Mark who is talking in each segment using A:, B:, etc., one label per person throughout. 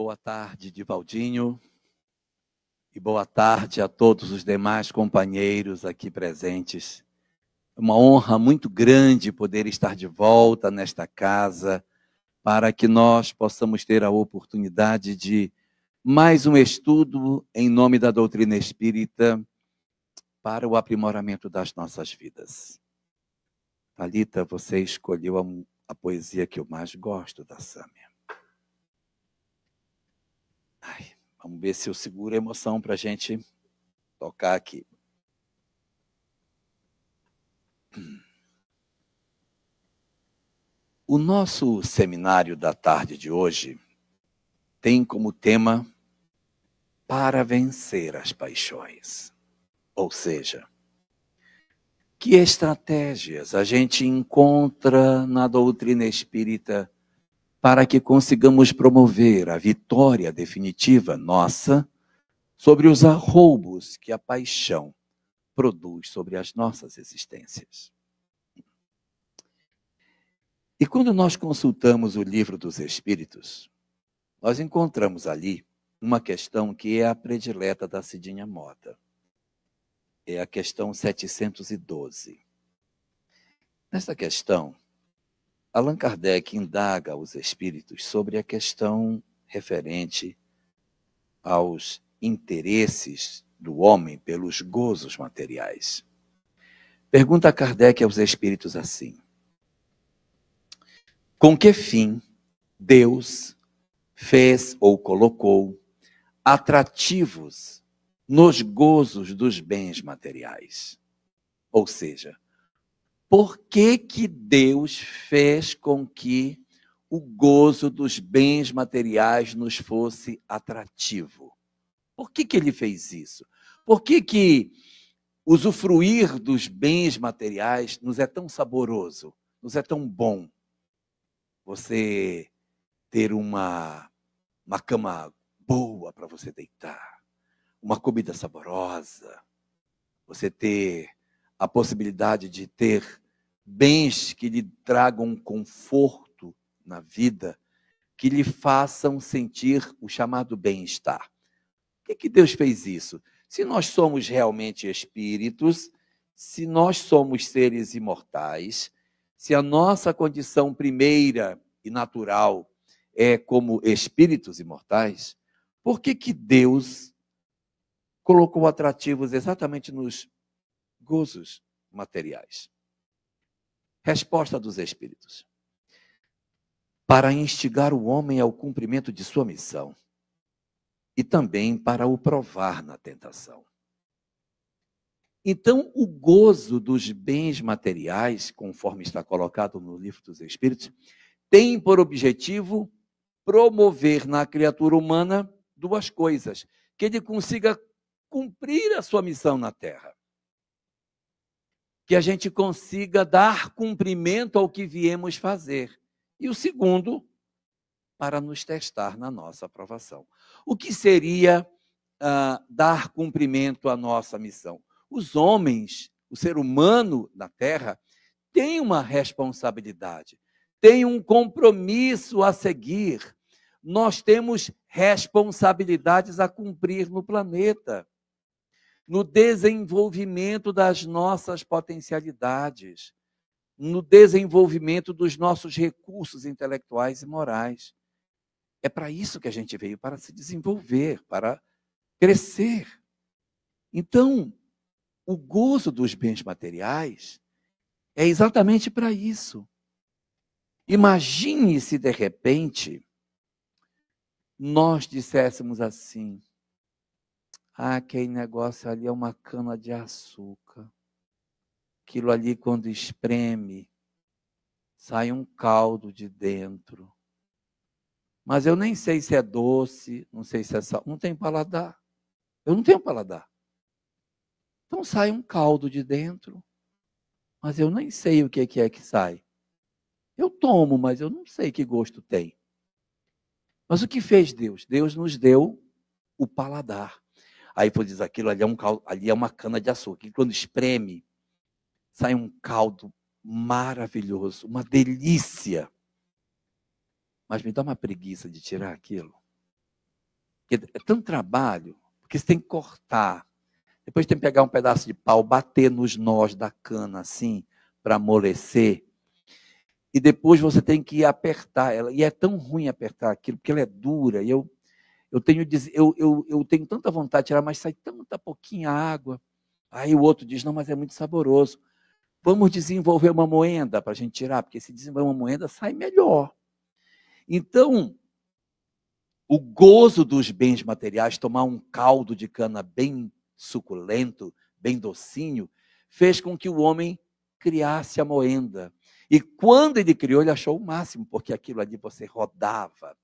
A: Boa tarde, Divaldinho, e boa tarde a todos os demais companheiros aqui presentes. É uma honra muito grande poder estar de volta nesta casa, para que nós possamos ter a oportunidade de mais um estudo em nome da doutrina espírita para o aprimoramento das nossas vidas. Thalita, você escolheu a poesia que eu mais gosto da Sâmia. Vamos ver se eu seguro a emoção para a gente tocar aqui. O nosso seminário da tarde de hoje tem como tema Para vencer as paixões. Ou seja, que estratégias a gente encontra na doutrina espírita para que consigamos promover a vitória definitiva nossa sobre os arroubos que a paixão produz sobre as nossas existências. E quando nós consultamos o Livro dos Espíritos, nós encontramos ali uma questão que é a predileta da Cidinha Mota. É a questão 712. Nesta questão, Allan Kardec indaga aos espíritos sobre a questão referente aos interesses do homem pelos gozos materiais. Pergunta a Kardec aos espíritos assim: com que fim Deus fez ou colocou atrativos nos gozos dos bens materiais? Ou seja, por que Deus fez com que o gozo dos bens materiais nos fosse atrativo? Por que ele fez isso? Por que usufruir dos bens materiais nos é tão saboroso, nos é tão bom? Você ter uma cama boa para você deitar, uma comida saborosa, você ter a possibilidade de ter bens que lhe tragam conforto na vida, que lhe façam sentir o chamado bem-estar. Por que Deus fez isso? Se nós somos realmente espíritos, se nós somos seres imortais, se a nossa condição primeira e natural é como espíritos imortais, por que Deus colocou atrativos exatamente nos gozos materiais? Resposta dos espíritos: para instigar o homem ao cumprimento de sua missão e também para o provar na tentação. Então, o gozo dos bens materiais, conforme está colocado no Livro dos Espíritos, tem por objetivo promover na criatura humana duas coisas: que ele consiga cumprir a sua missão na Terra, que a gente consiga dar cumprimento ao que viemos fazer. E o segundo, para nos testar na nossa aprovação. O que seria dar cumprimento à nossa missão? Os homens, o ser humano na Terra, tem uma responsabilidade, tem um compromisso a seguir. Nós temos responsabilidades a cumprir no planeta, no desenvolvimento das nossas potencialidades, no desenvolvimento dos nossos recursos intelectuais e morais. É para isso que a gente veio, para se desenvolver, para crescer. Então, o gozo dos bens materiais é exatamente para isso. Imagine se, de repente, nós disséssemos assim: aquele negócio ali é uma cana de açúcar. Aquilo ali, quando espreme, sai um caldo de dentro. Mas eu nem sei se é doce, não sei se é sal, não tenho paladar. Eu não tenho paladar. Então sai um caldo de dentro, mas eu nem sei o que é que sai. Eu tomo, mas eu não sei que gosto tem. Mas o que fez Deus? Deus nos deu o paladar. Aí diz, aquilo ali é um caldo, ali é uma cana de açúcar. E quando espreme, sai um caldo maravilhoso, uma delícia. Mas me dá uma preguiça de tirar aquilo. Porque é tanto trabalho, porque você tem que cortar. Depois tem que pegar um pedaço de pau, bater nos nós da cana assim, para amolecer. E depois você tem que apertar ela. E é tão ruim apertar aquilo, porque ela é dura. E eu tenho tanta vontade de tirar, mas sai tanta pouquinha água. Aí o outro diz, não, mas é muito saboroso. Vamos desenvolver uma moenda para a gente tirar, porque se desenvolver uma moenda, sai melhor. Então, o gozo dos bens materiais, tomar um caldo de cana bem suculento, bem docinho, fez com que o homem criasse a moenda. E quando ele criou, ele achou o máximo, porque aquilo ali você rodava,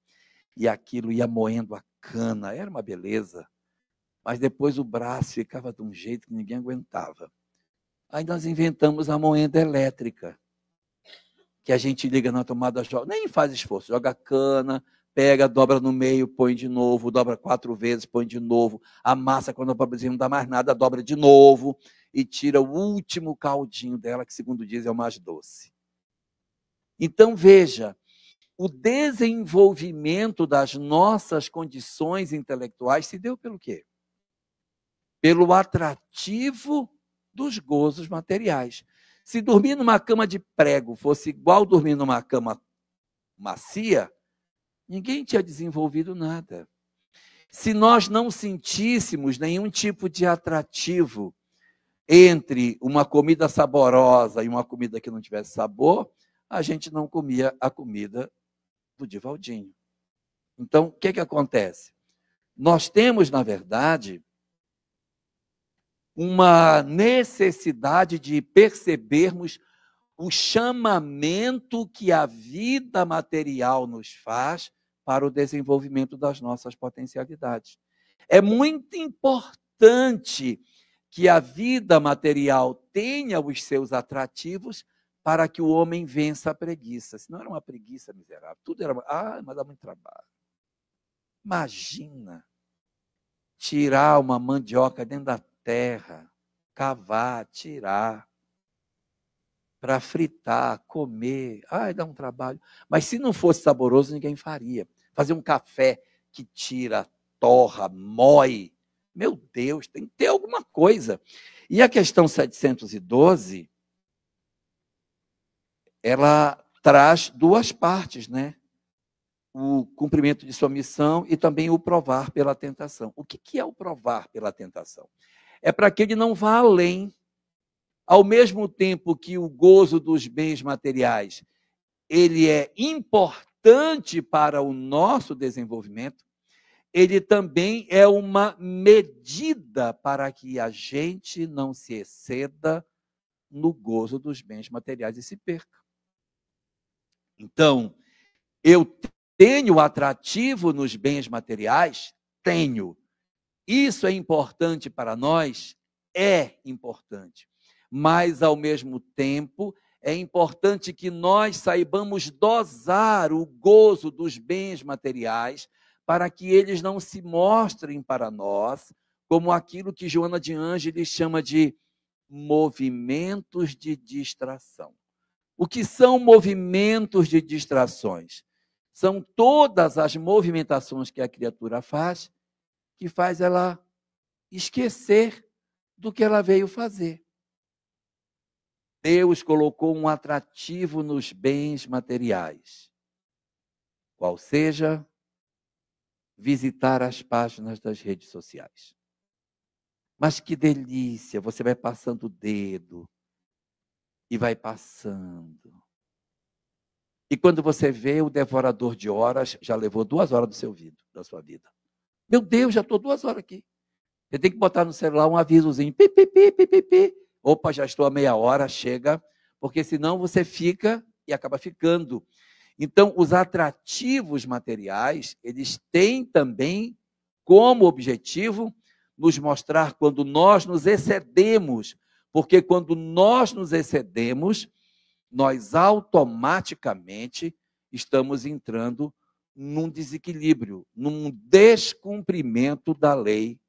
A: e aquilo ia moendo a cana, era uma beleza. Mas depois o braço ficava de um jeito que ninguém aguentava. Aí nós inventamos a moenda elétrica, que a gente liga na tomada, nem faz esforço, joga a cana, pega, dobra no meio, põe de novo, dobra 4 vezes, põe de novo, amassa quando a pobrezinha não dá mais nada, dobra de novo e tira o último caldinho dela, que segundo diz é o mais doce. Então veja, o desenvolvimento das nossas condições intelectuais se deu pelo quê? Pelo atrativo dos gozos materiais. Se dormir numa cama de prego fosse igual dormir numa cama macia, ninguém tinha desenvolvido nada. Se nós não sentíssemos nenhum tipo de atrativo entre uma comida saborosa e uma comida que não tivesse sabor, a gente não comia a comida do Divaldinho. Então, o que acontece? Nós temos, na verdade, uma necessidade de percebermos o chamamento que a vida material nos faz para o desenvolvimento das nossas potencialidades. É muito importante que a vida material tenha os seus atrativos para que o homem vença a preguiça. Senão era uma preguiça miserável. Tudo era, mas dá muito trabalho. Imagina tirar uma mandioca dentro da terra, cavar, tirar, para fritar, comer. Dá um trabalho. Mas se não fosse saboroso, ninguém faria. Fazer um café que tira, torra, mói. Meu Deus, tem que ter alguma coisa. E a questão 712, ela traz 2 partes, né? O cumprimento de sua missão e também o provar pela tentação. O que é o provar pela tentação? É para que ele não vá além. Ao mesmo tempo que o gozo dos bens materiais, ele é importante para o nosso desenvolvimento, ele também é uma medida para que a gente não se exceda no gozo dos bens materiais e se perca. Então, eu tenho atrativo nos bens materiais? Tenho. Isso é importante para nós? É importante. Mas, ao mesmo tempo, é importante que nós saibamos dosar o gozo dos bens materiais para que eles não se mostrem para nós como aquilo que Joana de Ângeles chama de movimentos de distração. O que são movimentos de distrações? São todas as movimentações que a criatura faz, que faz ela esquecer do que ela veio fazer. Deus colocou um atrativo nos bens materiais, qual seja visitar as páginas das redes sociais. Mas que delícia, você vai passando o dedo e vai passando. E quando você vê, o devorador de horas já levou 2 horas da sua vida. Meu Deus, já estou 2 horas aqui. Você tem que botar no celular um avisozinho. Pi, pi, pi, pi, pi, pi. Opa, já estou a meia hora, chega. Porque senão você fica e acaba ficando. Então, os atrativos materiais, eles têm também como objetivo nos mostrar quando nós nos excedemos. Porque quando nós nos excedemos, nós automaticamente estamos entrando num desequilíbrio, num descumprimento da lei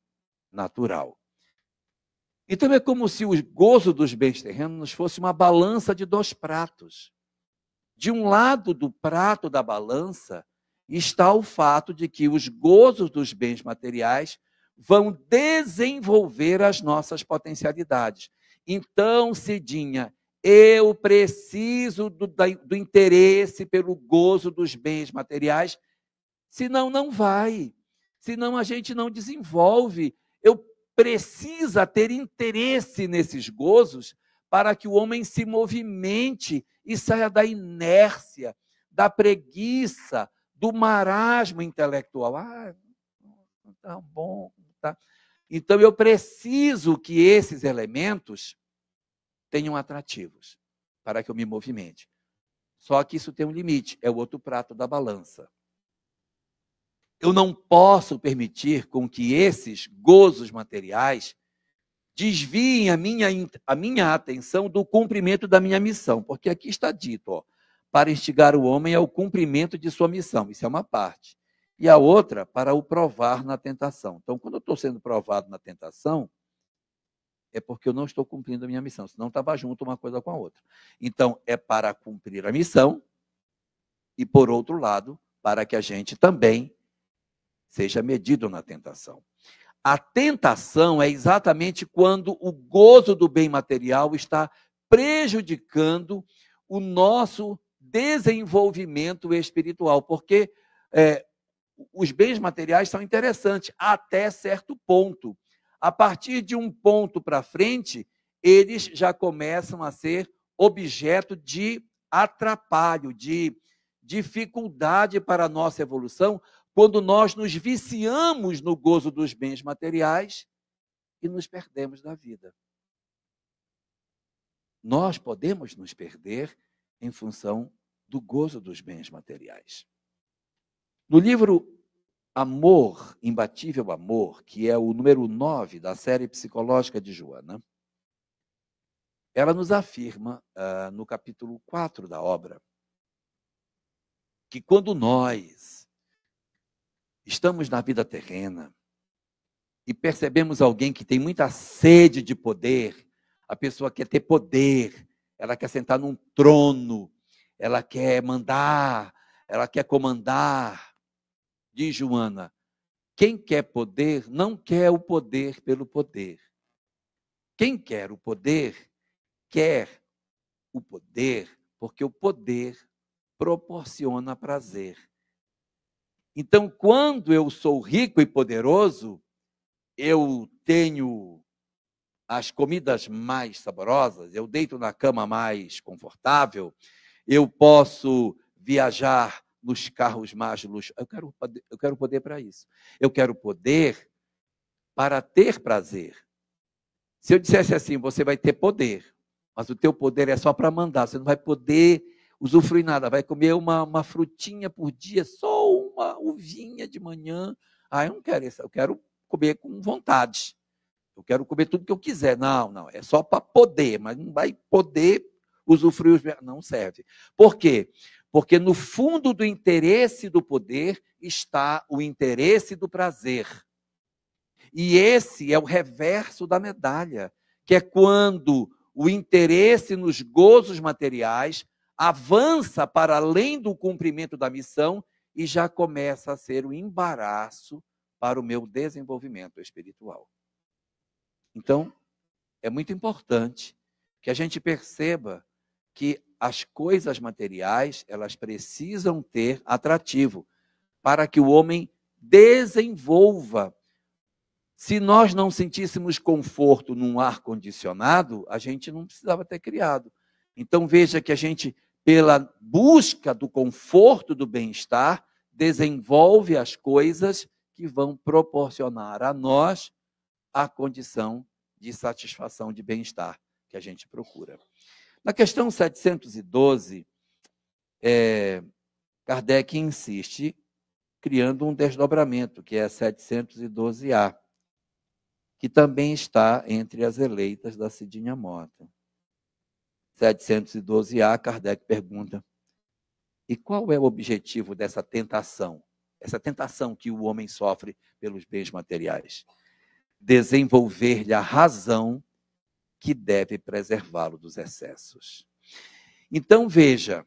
A: natural. Então é como se o gozo dos bens terrenos fosse uma balança de 2 pratos. De um lado do prato da balança está o fato de que os gozos dos bens materiais vão desenvolver as nossas potencialidades. Então, Cidinha, eu preciso do interesse pelo gozo dos bens materiais, senão não vai, senão a gente não desenvolve. Eu preciso ter interesse nesses gozos para que o homem se movimente e saia da inércia, da preguiça, do marasmo intelectual. Tá bom, tá. Então eu preciso que esses elementos tenham atrativos para que eu me movimente. Só que isso tem um limite, é o outro prato da balança. Eu não posso permitir com que esses gozos materiais desviem a minha atenção do cumprimento da minha missão, porque aqui está dito, para instigar o homem ao cumprimento de sua missão, isso é uma parte. E a outra, para o provar na tentação. Então, quando eu estou sendo provado na tentação, é porque eu não estou cumprindo a minha missão, senão estava junto uma coisa com a outra. Então, é para cumprir a missão e, por outro lado, para que a gente também seja medido na tentação. A tentação é exatamente quando o gozo do bem material está prejudicando o nosso desenvolvimento espiritual, porque os bens materiais são interessantes até certo ponto. A partir de um ponto para frente, eles já começam a ser objeto de atrapalho, de dificuldade para a nossa evolução, quando nós nos viciamos no gozo dos bens materiais e nos perdemos da vida. Nós podemos nos perder em função do gozo dos bens materiais. No livro Amor, Imbatível Amor, que é o número 9 da série psicológica de Joana, ela nos afirma, no capítulo 4 da obra, que quando nós estamos na vida terrena e percebemos alguém que tem muita sede de poder, a pessoa quer ter poder, ela quer sentar num trono, ela quer mandar, ela quer comandar. Diz Joana, quem quer poder não quer o poder pelo poder. Quem quer o poder porque o poder proporciona prazer. Então, quando eu sou rico e poderoso, eu tenho as comidas mais saborosas, eu deito na cama mais confortável, eu posso viajar nos carros mais luxuosos. Eu quero poder para isso. Eu quero poder para ter prazer. Se eu dissesse assim, você vai ter poder, mas o teu poder é só para mandar, você não vai poder usufruir nada, vai comer uma frutinha por dia, só uma uvinha de manhã. Eu não quero isso, eu quero comer com vontade. Eu quero comer tudo que eu quiser. Não, é só para poder, mas não vai poder usufruir os... Não serve. Por quê? Porque no fundo do interesse do poder está o interesse do prazer. E esse é o reverso da medalha, que é quando o interesse nos gozos materiais avança para além do cumprimento da missão e já começa a ser um embaraço para o meu desenvolvimento espiritual. Então, é muito importante que a gente perceba que as coisas materiais, elas precisam ter atrativo para que o homem desenvolva. Se nós não sentíssemos conforto num ar-condicionado, a gente não precisava ter criado. Então, veja que a gente, pela busca do conforto, do bem-estar, desenvolve as coisas que vão proporcionar a nós a condição de satisfação, de bem-estar que a gente procura. Na questão 712, Kardec insiste, criando um desdobramento, que é 712A, que também está entre as eleitas da Cidinha Mota. 712A, Kardec pergunta, e qual é o objetivo dessa tentação? Essa tentação que o homem sofre pelos bens materiais? Desenvolver-lhe a razão que deve preservá-lo dos excessos. Então, veja,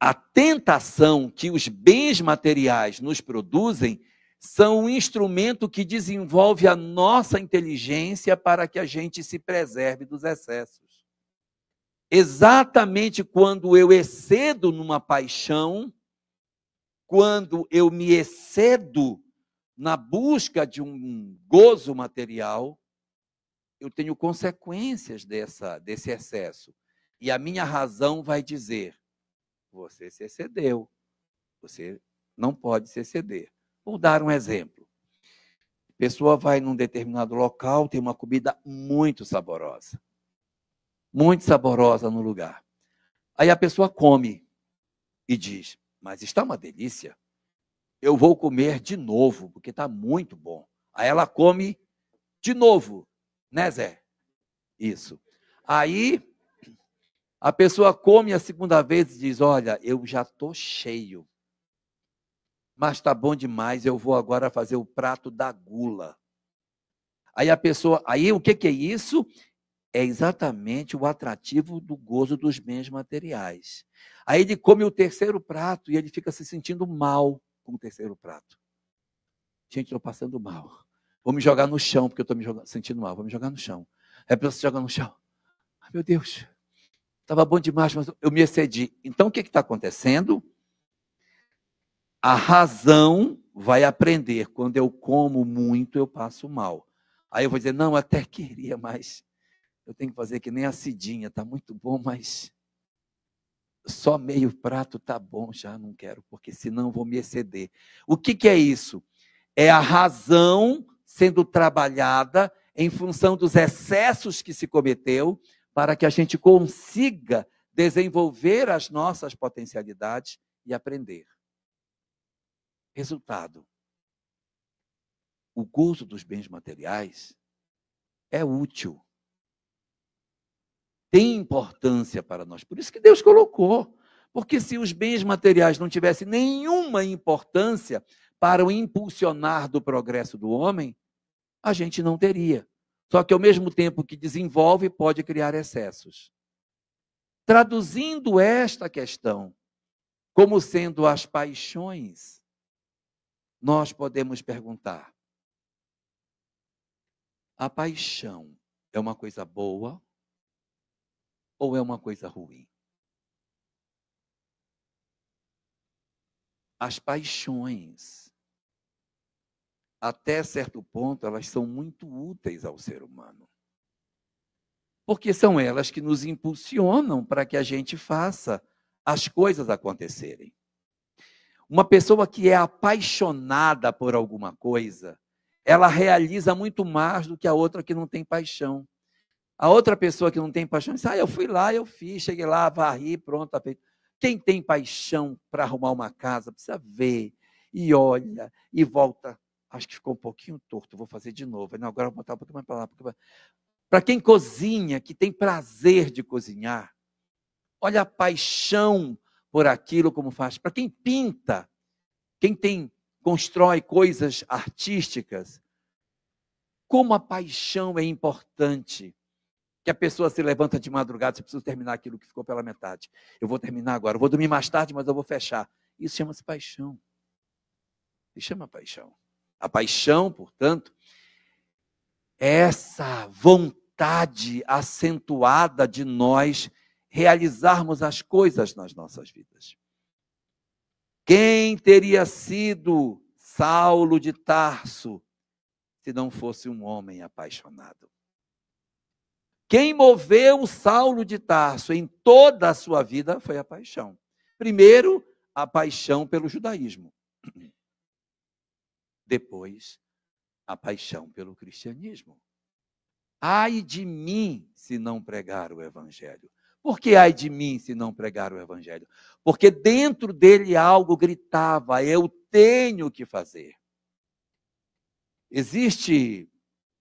A: a tentação que os bens materiais nos produzem são um instrumento que desenvolve a nossa inteligência para que a gente se preserve dos excessos. Exatamente quando eu excedo numa paixão, quando eu me excedo na busca de um gozo material, eu tenho consequências desse excesso. E a minha razão vai dizer: você se excedeu, você não pode se exceder. Vou dar um exemplo. A pessoa vai num determinado local, tem uma comida muito saborosa no lugar. Aí a pessoa come e diz: mas está uma delícia, eu vou comer de novo, porque está muito bom. Aí ela come de novo, né, Zé? Isso. Aí a pessoa come a segunda vez e diz: olha, eu já estou cheio, mas está bom demais, eu vou agora fazer o prato da gula. Aí o que é isso? É exatamente o atrativo do gozo dos bens materiais. Aí ele come o terceiro prato e ele fica se sentindo mal com o terceiro prato. Gente, estou passando mal. Vou me jogar no chão, porque eu estou sentindo mal. Vou me jogar no chão. Aí a pessoa se joga no chão. Ai, meu Deus, estava bom demais, mas eu me excedi. Então, o que está acontecendo? A razão vai aprender. Quando eu como muito, eu passo mal. Aí eu vou dizer: não, até queria, mas eu tenho que fazer que nem a Cidinha. Está muito bom, mas só meio prato está bom, já não quero, porque senão vou me exceder. O que é isso? É a razão sendo trabalhada em função dos excessos que se cometeu, para que a gente consiga desenvolver as nossas potencialidades e aprender. Resultado: o gozo dos bens materiais é útil, tem importância para nós. Por isso que Deus colocou. Porque se os bens materiais não tivessem nenhuma importância para o impulsionar do progresso do homem, a gente não teria. Só que ao mesmo tempo que desenvolve, pode criar excessos. Traduzindo esta questão como sendo as paixões, nós podemos perguntar: a paixão é uma coisa boa ou é uma coisa ruim? As paixões, até certo ponto, elas são muito úteis ao ser humano. Porque são elas que nos impulsionam para que a gente faça as coisas acontecerem. Uma pessoa que é apaixonada por alguma coisa, ela realiza muito mais do que a outra que não tem paixão. A outra pessoa que não tem paixão diz: eu fui lá, eu fiz, cheguei lá, varri, pronto, está feito. Quem tem paixão para arrumar uma casa, precisa ver, e olha, e volta. Acho que ficou um pouquinho torto, vou fazer de novo. Não, agora vou botar um pouquinho mais para lá. Para quem cozinha, que tem prazer de cozinhar, olha a paixão por aquilo como faz. Para quem pinta, constrói coisas artísticas, como a paixão é importante. Que a pessoa se levanta de madrugada: você precisa terminar aquilo que ficou pela metade. Eu vou terminar agora, eu vou dormir mais tarde, mas eu vou fechar. Isso chama-se paixão. Isso chama paixão. A paixão, portanto, é essa vontade acentuada de nós realizarmos as coisas nas nossas vidas. Quem teria sido Saulo de Tarso se não fosse um homem apaixonado? Quem moveu Saulo de Tarso em toda a sua vida foi a paixão. Primeiro, a paixão pelo judaísmo. Depois, a paixão pelo cristianismo. Ai de mim se não pregar o evangelho. Por que ai de mim se não pregar o evangelho? Porque dentro dele algo gritava: eu tenho que fazer. Existe,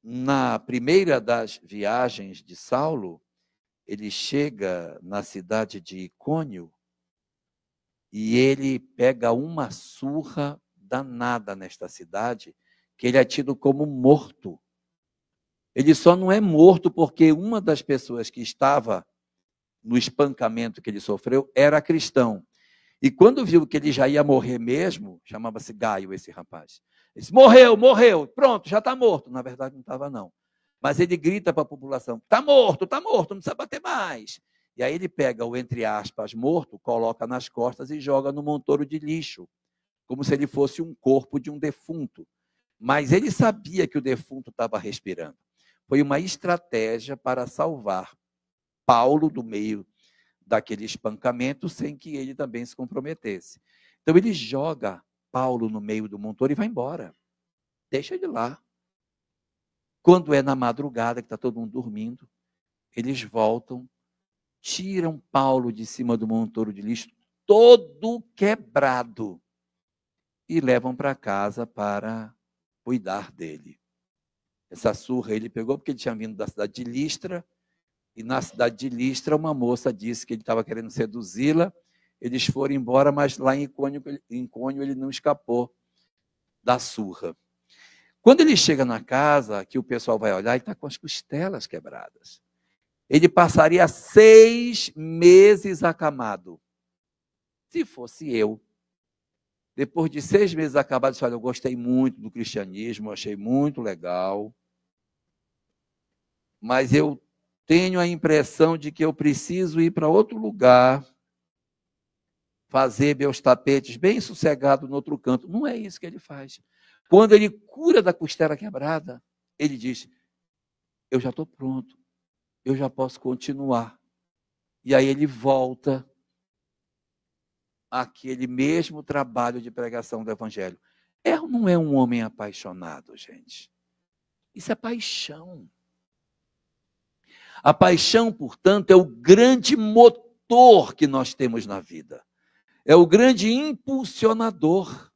A: na primeira das viagens de Saulo, ele chega na cidade de Icônio e ele pega uma surra danada nesta cidade, que ele é tido como morto. Ele só não é morto porque uma das pessoas que estava no espancamento que ele sofreu era cristão. E quando viu que ele já ia morrer mesmo, chamava-se Gaio esse rapaz. Ele disse, morreu, morreu, pronto, já está morto. Na verdade não estava não. Mas ele grita para a população, está morto, não precisa bater mais. E aí ele pega o, entre aspas, morto, coloca nas costas e joga no montouro de lixo, como se ele fosse um corpo de um defunto. Mas ele sabia que o defunto estava respirando. Foi uma estratégia para salvar Paulo do meio daquele espancamento sem que ele também se comprometesse. Então ele joga Paulo no meio do montouro e vai embora. Deixa ele lá. Quando é na madrugada, que está todo mundo dormindo, eles voltam, tiram Paulo de cima do montouro de lixo, todo quebrado, e levam para casa para cuidar dele. Essa surra ele pegou porque ele tinha vindo da cidade de Listra, e na cidade de Listra uma moça disse que ele estava querendo seduzi-la, eles foram embora, mas lá em Icônio ele não escapou da surra. Quando ele chega na casa, que o pessoal vai olhar, ele está com as costelas quebradas. Ele passaria 6 meses acamado. Se fosse eu, depois de 6 meses acamado, eu disse, olha, eu gostei muito do cristianismo, achei muito legal, mas eu tenho a impressão de que eu preciso ir para outro lugar, fazer meus tapetes bem sossegado no outro canto. Não é isso que ele faz. Quando ele cura da costela quebrada, ele diz, eu já estou pronto, eu já posso continuar. E aí ele volta àquele mesmo trabalho de pregação do evangelho. Não é um homem apaixonado, gente. Isso é paixão. A paixão, portanto, é o grande motor que nós temos na vida. É o grande impulsionador.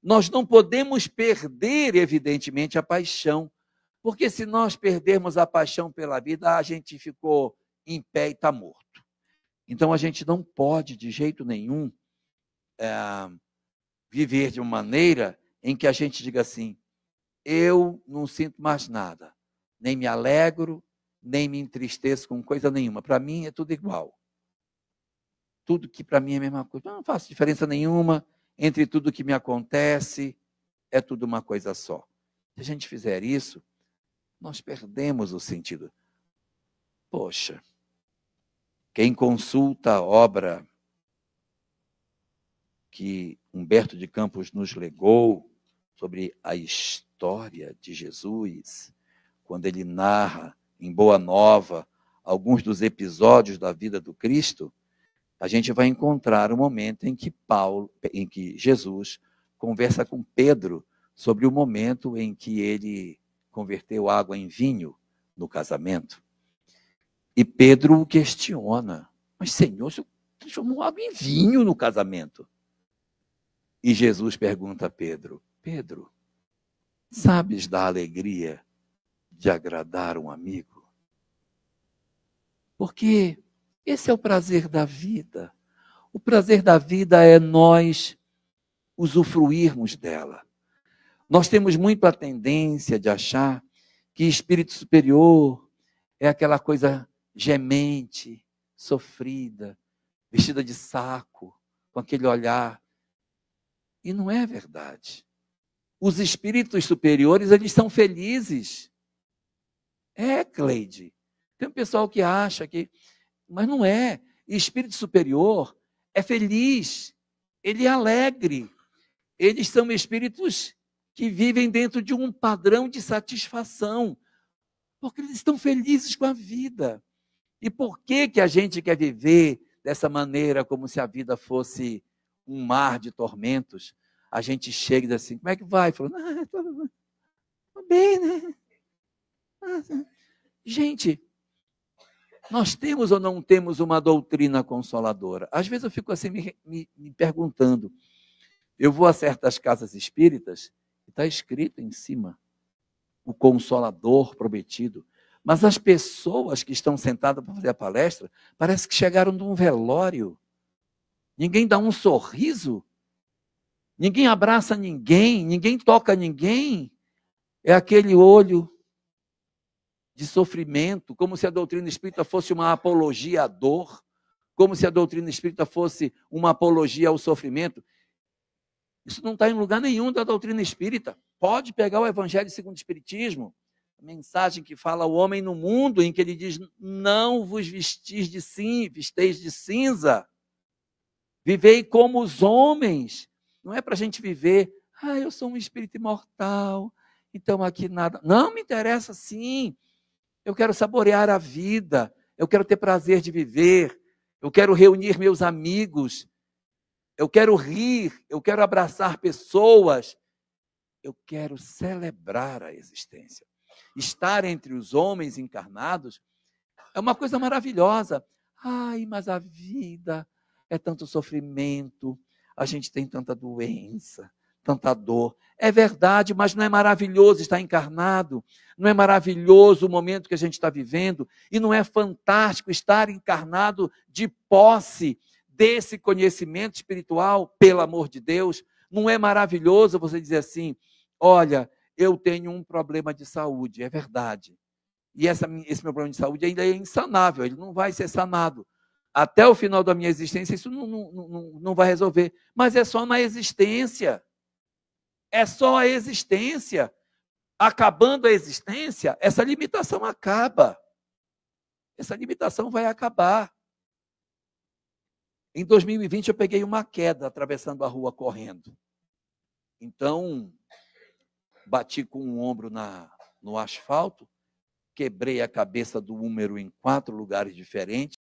A: Nós não podemos perder, evidentemente, a paixão. Porque se nós perdermos a paixão pela vida, a gente ficou em pé e está morto. Então, a gente não pode, de jeito nenhum, viver de uma maneira em que a gente diga assim, eu não sinto mais nada, nem me alegro, nem me entristeço com coisa nenhuma. Para mim é tudo igual. Tudo que para mim é a mesma coisa. Eu não faço diferença nenhuma entre tudo que me acontece, é tudo uma coisa só. Se a gente fizer isso, nós perdemos o sentido. Poxa, quem consulta a obra que Humberto de Campos nos legou sobre a história de Jesus, quando ele narra em Boa Nova alguns dos episódios da vida do Cristo, a gente vai encontrar o momento em que Jesus conversa com Pedro sobre o momento em que ele converteu água em vinho no casamento. E Pedro o questiona, mas Senhor, você transformou água em vinho no casamento? E Jesus pergunta a Pedro, Pedro, sabes da alegria de agradar um amigo? Porque esse é o prazer da vida. O prazer da vida é nós usufruirmos dela. Nós temos muito a tendência de achar que espírito superior é aquela coisa gemente, sofrida, vestida de saco, com aquele olhar. E não é verdade. Os espíritos superiores, eles são felizes. Cleide. Tem um pessoal que acha que... Mas não é. Espírito superior é feliz. Ele é alegre. Eles são espíritos que vivem dentro de um padrão de satisfação. Porque eles estão felizes com a vida. E por que a gente quer viver dessa maneira, como se a vida fosse um mar de tormentos? A gente chega e diz assim, como é que vai? Falando, estou bem, né? Gente, nós temos ou não temos uma doutrina consoladora? Às vezes eu fico assim me perguntando. Eu vou a certas casas espíritas e está escrito em cima o Consolador prometido. Mas as pessoas que estão sentadas para fazer a palestra, parece que chegaram de um velório. Ninguém dá um sorriso. Ninguém abraça ninguém. Ninguém toca ninguém. É aquele olho de sofrimento, como se a doutrina espírita fosse uma apologia à dor, como se a doutrina espírita fosse uma apologia ao sofrimento. Isso não está em lugar nenhum da doutrina espírita. Pode pegar o Evangelho segundo o Espiritismo, a mensagem que fala ao homem no mundo, em que ele diz, não vos visteis de cinza, vivei como os homens. Não é para a gente viver, eu sou um espírito imortal, então aqui nada. Não me interessa sim, eu quero saborear a vida, eu quero ter prazer de viver, eu quero reunir meus amigos, eu quero rir, eu quero abraçar pessoas, eu quero celebrar a existência. Estar entre os homens encarnados é uma coisa maravilhosa. Mas a vida é tanto sofrimento, a gente tem tanta doença, tanta dor. É verdade, mas não é maravilhoso estar encarnado? Não é maravilhoso o momento que a gente está vivendo? E não é fantástico estar encarnado de posse desse conhecimento espiritual, pelo amor de Deus? Não é maravilhoso você dizer assim, olha, eu tenho um problema de saúde, é verdade. E esse meu problema de saúde ainda é insanável, ele não vai ser sanado. Até o final da minha existência, isso não vai resolver. Mas é só uma existência. É só a existência. Acabando a existência, essa limitação acaba. Essa limitação vai acabar. Em 2020, eu peguei uma queda atravessando a rua correndo. Então, bati com um ombro no asfalto, quebrei a cabeça do húmero em 4 lugares diferentes,